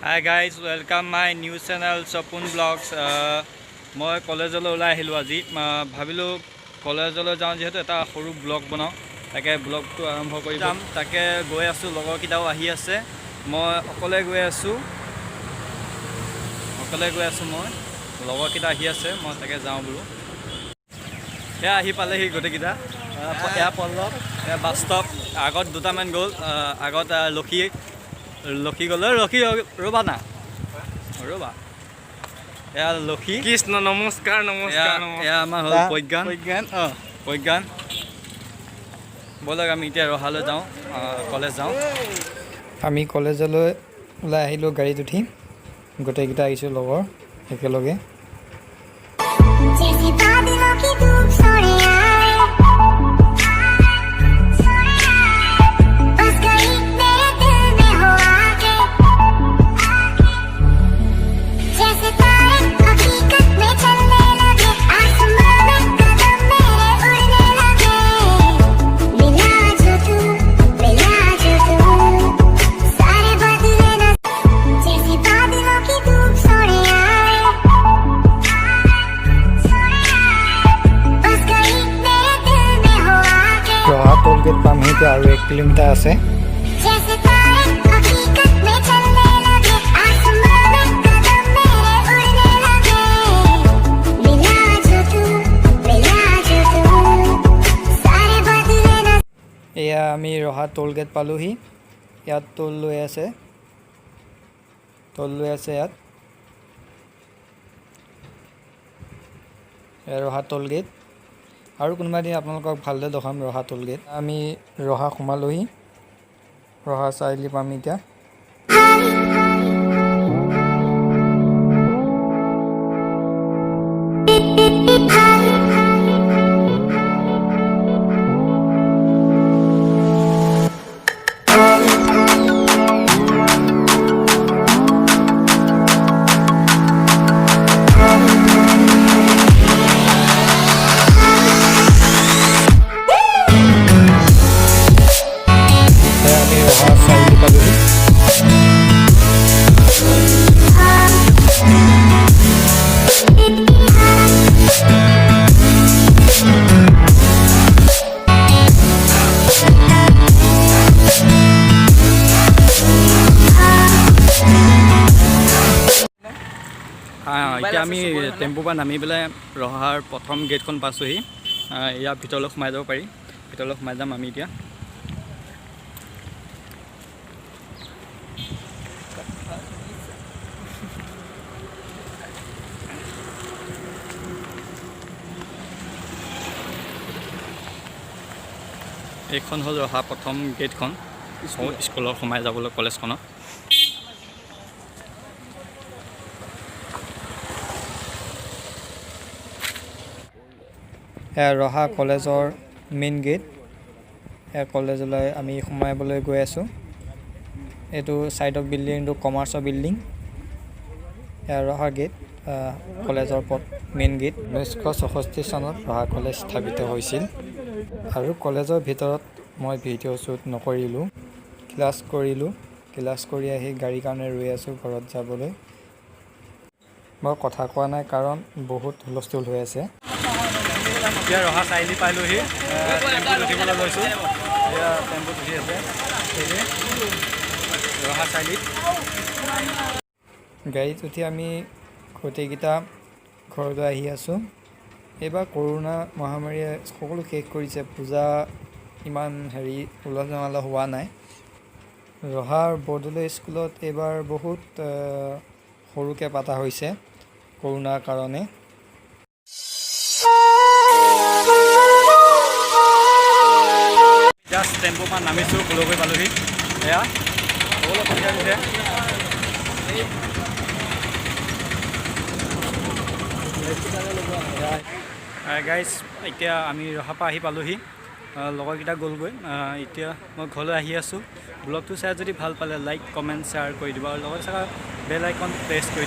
Hi guys, welcome my new channel Sapun vlogs. মই কলেজলৈ ওলাই আহিলো আজি ভাবিলো কলেজলৈ যাওঁ যেহেতু এটা সৰু ব্লগ বনাও তাকে ব্লগটো আৰম্ভ কৰি যাম তাকে গৈ আছো লগৰ কিটাও আহি আছে মই অকলে গৈ আছো মই লগৰ কিটা আহি আছে মই তাকে যাওঁ বুলো এ আহি পালেহি গোটে কিটা এয়া পল্লৱ এ বাস্তৱ আগত দুটামান গ'ল আগত লক্ষী গ'ল ৰখি ৰ'বা না ৰ'বা এয়া লক্ষী কৃষ্ণ নমস্কাৰ এয়া আমাৰ হ'ল প্ৰজ্ঞান ব'লক আমি এতিয়া ৰহালৈ যাওঁ কলেজ যাওঁ আমি কলেজলৈ ওলাই আহিলোঁ গাড়ীত উঠি গোটেইকেইটা আহিছোঁ লগৰ একেলগে ৰহা টোল গেট পামহি এতিয়া আৰু 1 কিলোমিটাৰ আছে এয়া আমি ৰহা টোল গেট পালোহি ইয়াত টোল লৈ আছে ইয়াত ৰহা টোল গেট আৰু কোনোবা দিন আপোনালোকক ভালদৰে দেখাম ৰহা টোল গেট আমি ৰহা সোমালোহি ৰহা চাৰিআলি পাম এতিয়া এতিয়া আমি টেম্পু পৰা নামি পেলাই ৰহাৰ প্ৰথম গেটখন পাইছোঁহি ইয়াৰ ভিতৰলৈ সোমাই যাব পাৰি ভিতৰলৈ সোমাই যাম আমি এতিয়া এইখন হ'ল ৰহা প্ৰথম গেটখন স্কুলত সোমাই যাবলৈ কলেজখনত ৰহা কলেজৰ মেইন গেট কলেজলৈ আমি সোমাবলৈ গৈ আছোঁ এইটো ছাইডৰ বিল্ডিংটো কমাৰ্চৰ বিল্ডিং ৰহা গেট কলেজৰ মেইন গেট 1964 চনত ৰহা কলেজ স্থাপিত হৈছিল আৰু কলেজৰ ভিতৰত মই ভিডিঅ' শ্বুট নকৰিলোঁ ক্লাছ কৰি আহি গাড়ীৰ কাৰণে ৰৈ আছোঁ ঘৰত যাবলৈ মই কথা কোৱা নাই কাৰণ বহুত হুলস্থুল হৈ আছে এতিয়া ৰহা চাৰিআলি পাইলোহি টেম্পুত উঠিবলৈ লৈছোঁ এয়া টেম্পুত উঠি আছে ৰহা চাৰিআলিত গাড়ীত উঠি আমি গোটেইকেইটা ঘৰলৈ আহি আছোঁ এইবাৰ কৰোণা মহামাৰীয়ে সকলো শেষ কৰিছে পূজা ইমান উলহ মালহ হোৱা নাই ৰহাৰ বৰদলৈ স্কুলত এইবাৰ বহুত সৰুকৈ পতা হৈছে কৰোণাৰ কাৰণে জাষ্ট টেম্পু পৰা নামিছোঁ ফুলকৈ পালোহি এয়া সকলো সুবিধা দিছে গাইজ এতিয়া আমি ৰহাৰ পৰা আহি পালোহি লগৰকেইটা গ'লগৈ এতিয়া মই ঘৰলৈ আহি আছোঁ ব্লগটো চাই যদি ভাল পালে লাইক কমেণ্ট শ্বেয়াৰ কৰি দিব আৰু লগত বেল আইকন প্ৰেছ কৰি